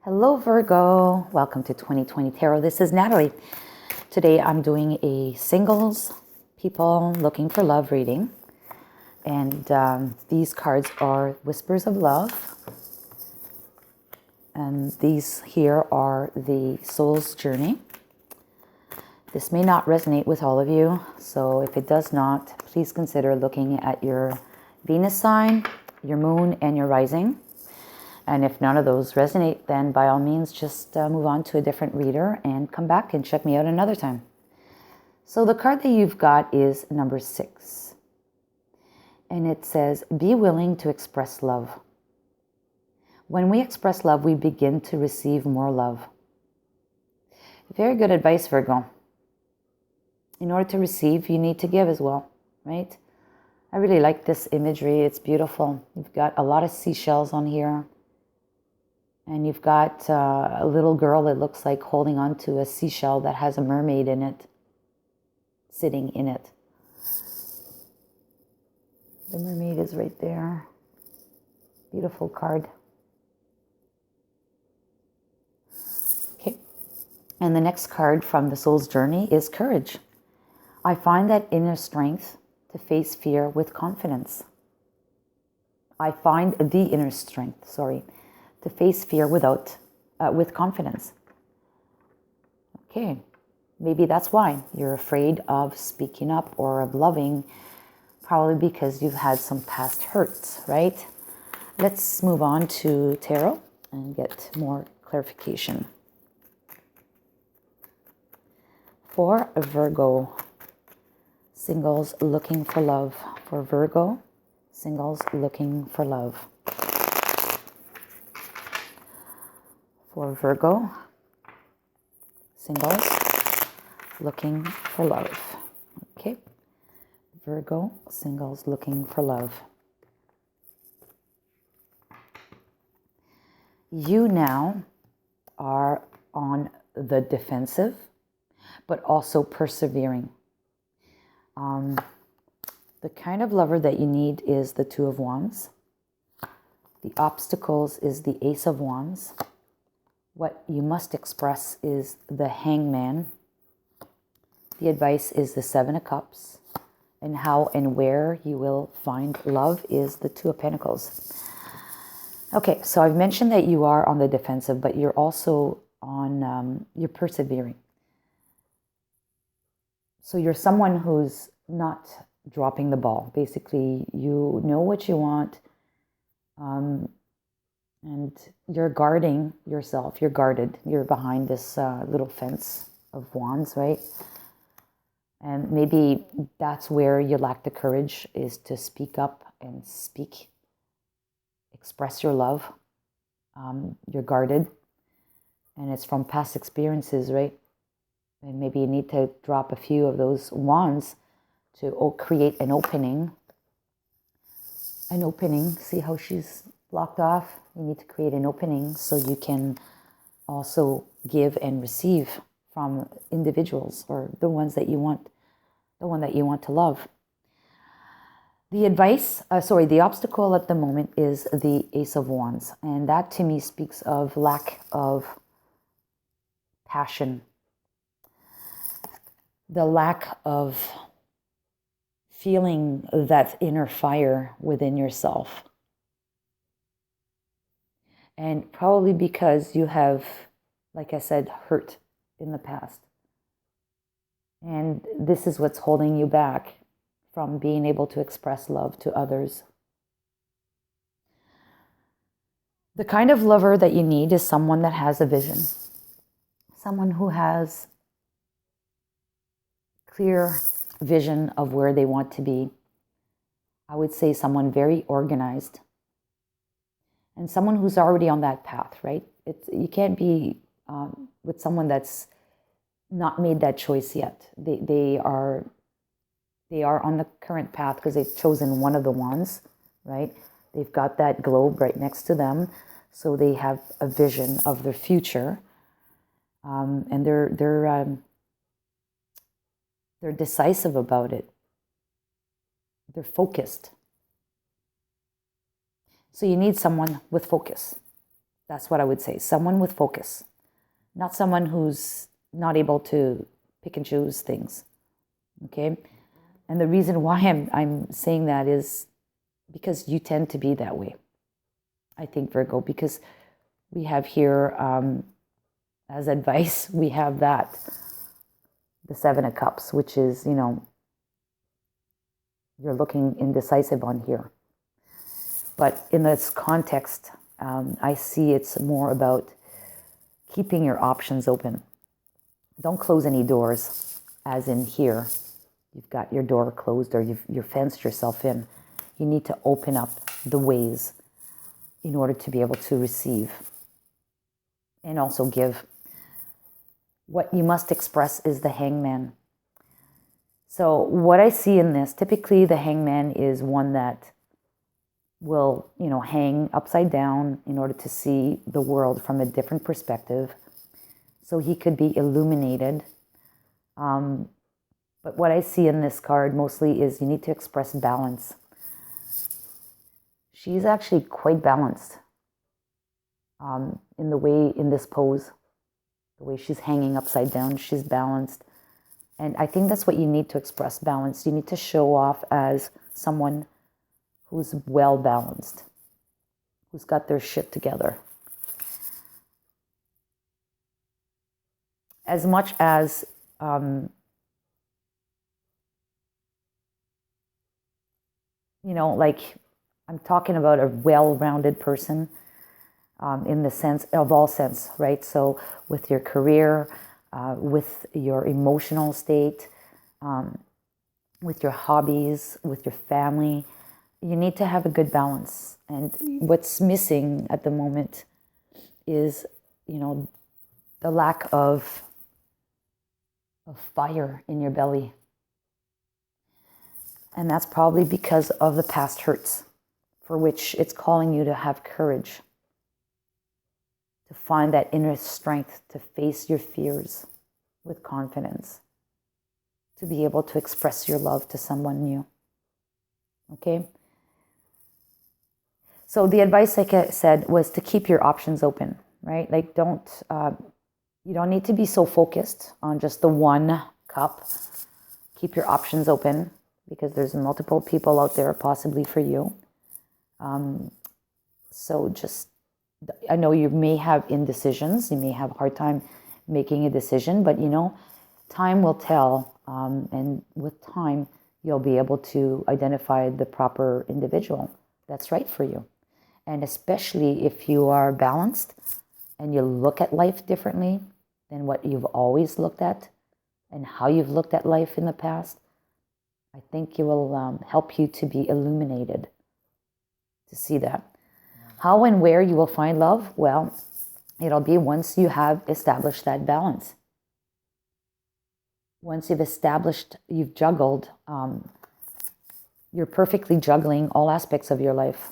Hello Virgo, welcome to 2020 Tarot. This is Natalie. Today I'm doing a singles, people looking for love reading. And these cards are Whispers of Love. And these here are the Soul's Journey. This may not resonate with all of you, so if it does not, please consider looking at your Venus sign, your moon, and your rising. And if none of those resonate, then by all means, just move on to a different reader and come back and check me out another time. So the card that you've got is number 6. And it says, be willing to express love. When we express love, we begin to receive more love. Very good advice, Virgo. In order to receive, you need to give as well, right? I really like this imagery. It's beautiful. You've got a lot of seashells on here. And you've got a little girl, it looks like, holding on to a seashell that has a mermaid in it, sitting in it. The mermaid is right there. Beautiful card. Okay. And the next card from the Soul's Journey is Courage. I find that inner strength to face fear with confidence. I find the inner strength, to face fear with confidence. Okay, maybe that's why you're afraid of speaking up or of loving, probably because you've had some past hurts, right? Let's move on to tarot and get more clarification. For Virgo, singles looking for love. For Virgo, singles looking for love. For Virgo, singles looking for love. Okay. Virgo, singles looking for love. You now are on the defensive, but also persevering. The kind of lover that you need is the Two of Wands. The obstacles is the Ace of Wands. What you must express is the Hangman. The advice is the Seven of Cups. And how and where you will find love is the Two of Pentacles. Okay, so I've mentioned that you are on the defensive, but you're also on, you're persevering. So you're someone who's not dropping the ball. Basically, you know what you want. And you're guarding yourself. You're guarded. You're behind this little fence of wands, right? And maybe that's where you lack the courage, is to speak up and speak. Express your love. You're guarded. And it's from past experiences, right? And maybe you need to drop a few of those wands to create an opening. An opening. See how she's blocked off? You need to create an opening so you can also give and receive from individuals or the ones that you want, the one that you want to love. The the obstacle at the moment is the Ace of Wands. And that to me speaks of lack of passion. The lack of feeling that inner fire within yourself. And probably because you have, like I said, hurt in the past. And this is what's holding you back from being able to express love to others. The kind of lover that you need is someone that has a vision. Someone who has clear vision of where they want to be. I would say someone very organized. And someone who's already on that path, right? You can't be with someone that's not made that choice yet. They are on the current path because they've chosen one of the wands, right? They've got that globe right next to them, so they have a vision of their future, and they're decisive about it. They're focused. So you need someone with focus. That's what I would say. Someone with focus, not someone who's not able to pick and choose things. Okay? And the reason why I'm saying that is because you tend to be that way, I think, Virgo, because we have here, as advice, we have that, the Seven of Cups, which is, you're looking indecisive on here. But in this context, I see it's more about keeping your options open. Don't close any doors, as in here. You've got your door closed or you've fenced yourself in. You need to open up the ways in order to be able to receive and also give. What you must express is the Hangman. So what I see in this, typically the Hangman is one that will, hang upside down in order to see the world from a different perspective. So he could be illuminated. But what I see in this card mostly is you need to express balance. She's actually quite balanced in this pose. The way she's hanging upside down, she's balanced. And I think that's what you need to express balance. You need to show off as someone who's well balanced, who's got their shit together. As much as I'm talking about a well-rounded person in the sense of all sense, right? So with your career, with your emotional state, with your hobbies, with your family, you need to have a good balance. And what's missing at the moment is, the lack of fire in your belly. And that's probably because of the past hurts, for which it's calling you to have courage, to find that inner strength to face your fears with confidence, to be able to express your love to someone new. Okay? So the advice, like I said, was to keep your options open, right? Like you don't need to be so focused on just the one cup. Keep your options open because there's multiple people out there possibly for you. So I know you may have indecisions. You may have a hard time making a decision, but time will tell. And with time, you'll be able to identify the proper individual that's right for you. And especially if you are balanced and you look at life differently than what you've always looked at and how you've looked at life in the past, I think it will help you to be illuminated, to see that. How and where you will find love? Well, it'll be once you have established that balance. Once you've juggled, you're perfectly juggling all aspects of your life.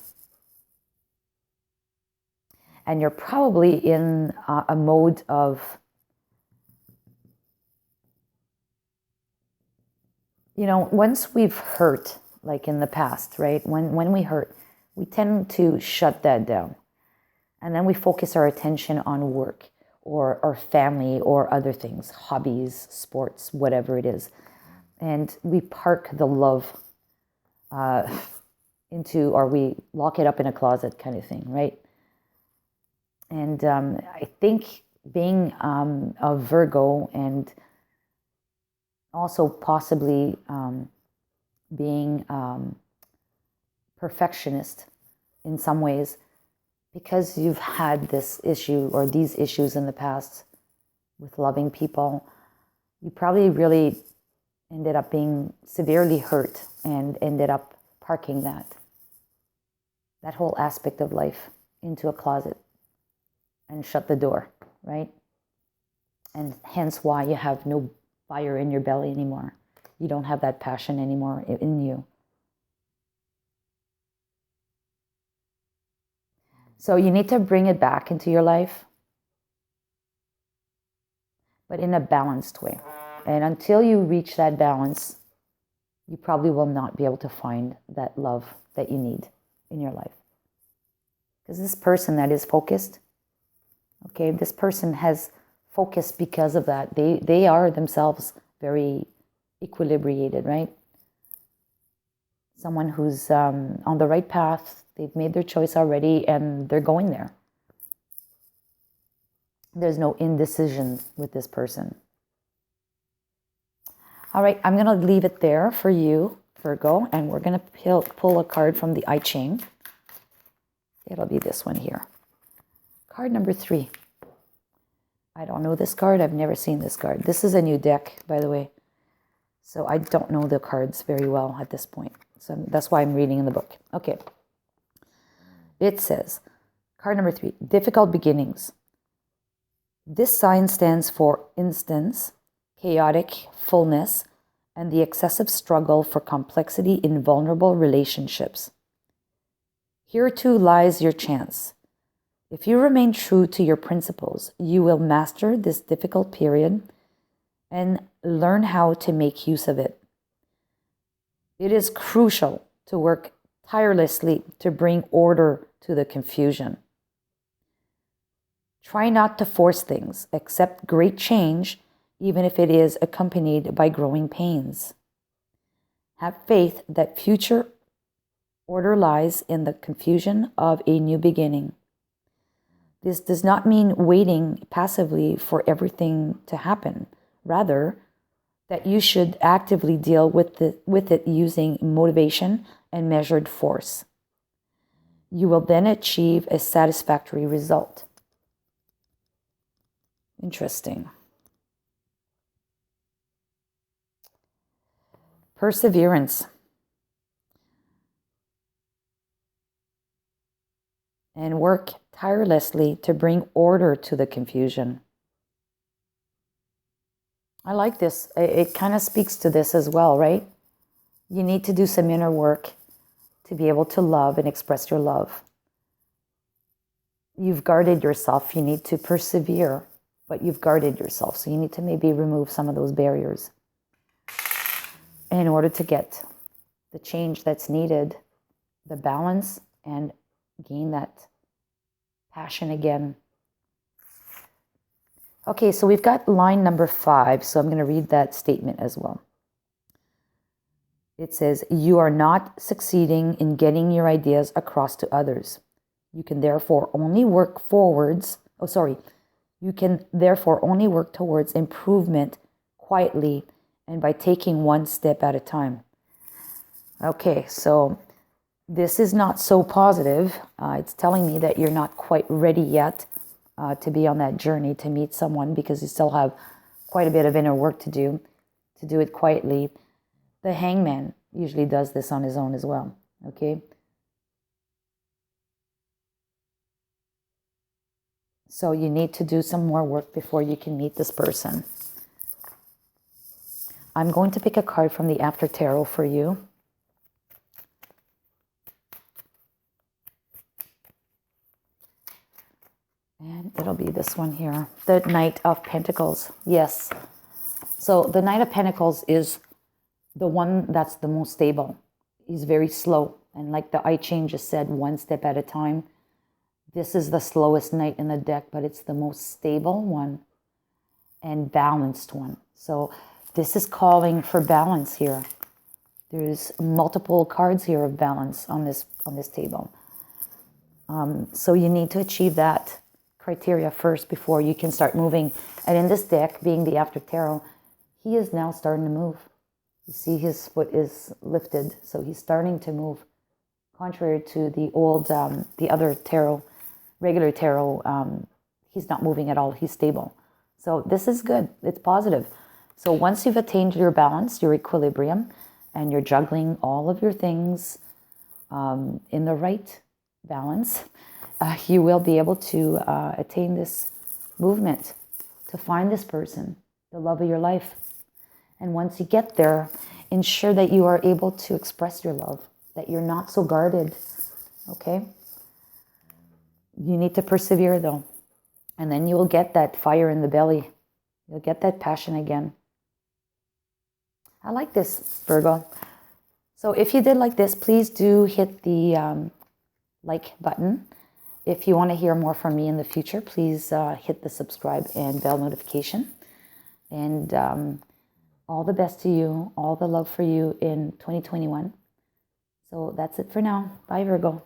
And you're probably in a mode of, once we've hurt, like in the past, right? When we hurt, we tend to shut that down. And then we focus our attention on work or our family or other things, hobbies, sports, whatever it is. And we park the love or we lock it up in a closet kind of thing, right? And I think being a Virgo and also possibly being perfectionist in some ways, because you've had this issue or these issues in the past with loving people, you probably really ended up being severely hurt and ended up parking that whole aspect of life into a closet and shut the door, right? And hence why you have no fire in your belly anymore. You don't have that passion anymore in you. So you need to bring it back into your life, but in a balanced way. And until you reach that balance, you probably will not be able to find that love that you need in your life. Because this person that is focused Okay, this person has focus because of that. They are themselves very equilibrated, right? Someone who's on the right path. They've made their choice already and they're going there. There's no indecision with this person. All right, I'm going to leave it there for you, Virgo, and we're going to pull a card from the I Ching. It'll be this one here. Card number 3. I don't know this card. I've never seen this card. This is a new deck, by the way. So I don't know the cards very well at this point. So that's why I'm reading in the book. Okay. It says, card number 3, difficult beginnings. This sign stands for instance, chaotic fullness, and the excessive struggle for complexity in vulnerable relationships. Here too lies your chance. If you remain true to your principles, you will master this difficult period and learn how to make use of it. It is crucial to work tirelessly to bring order to the confusion. Try not to force things, accept great change, even if it is accompanied by growing pains. Have faith that future order lies in the confusion of a new beginning. This does not mean waiting passively for everything to happen. Rather, that you should actively deal with it using motivation and measured force. You will then achieve a satisfactory result. Interesting. Perseverance. And work tirelessly to bring order to the confusion. I like this. It kind of speaks to this as well, right? You need to do some inner work to be able to love and express your love. You've guarded yourself. You need to persevere, but you've guarded yourself. So you need to maybe remove some of those barriers in order to get the change that's needed, the balance, and gain that passion again. Okay, so we've got line number 5, so I'm going to read that statement as well. It says, you are not succeeding in getting your ideas across to others. You can therefore only work towards improvement quietly and by taking one step at a time. Okay, so this is not so positive. It's telling me that you're not quite ready yet to be on that journey to meet someone because you still have quite a bit of inner work to do it quietly. The Hangman usually does this on his own as well, okay? So you need to do some more work before you can meet this person. I'm going to pick a card from the After Tarot for you. And it'll be this one here, the Knight of Pentacles. Yes. So the Knight of Pentacles is the one that's the most stable. He's very slow. And like the I Ching just said, one step at a time. This is the slowest knight in the deck, but it's the most stable one and balanced one. So this is calling for balance here. There's multiple cards here of balance on this table. So you need to achieve that criteria first before you can start moving. And in this deck, being the After Tarot, he is now starting to move. You see his foot is lifted, so he's starting to move. Contrary to the old, the other tarot, regular tarot, he's not moving at all. He's stable. So this is good. It's positive. So once you've attained your balance, your equilibrium, and you're juggling all of your things in the right balance, you will be able to attain this movement, to find this person, the love of your life. And once you get there, ensure that you are able to express your love, that you're not so guarded, okay? You need to persevere though. And then you will get that fire in the belly. You'll get that passion again. I like this, Virgo. So if you did like this, please do hit the like button. If you want to hear more from me in the future, please hit the subscribe and bell notification. And all the best to you, all the love for you in 2021. So that's it for now. Bye, Virgo.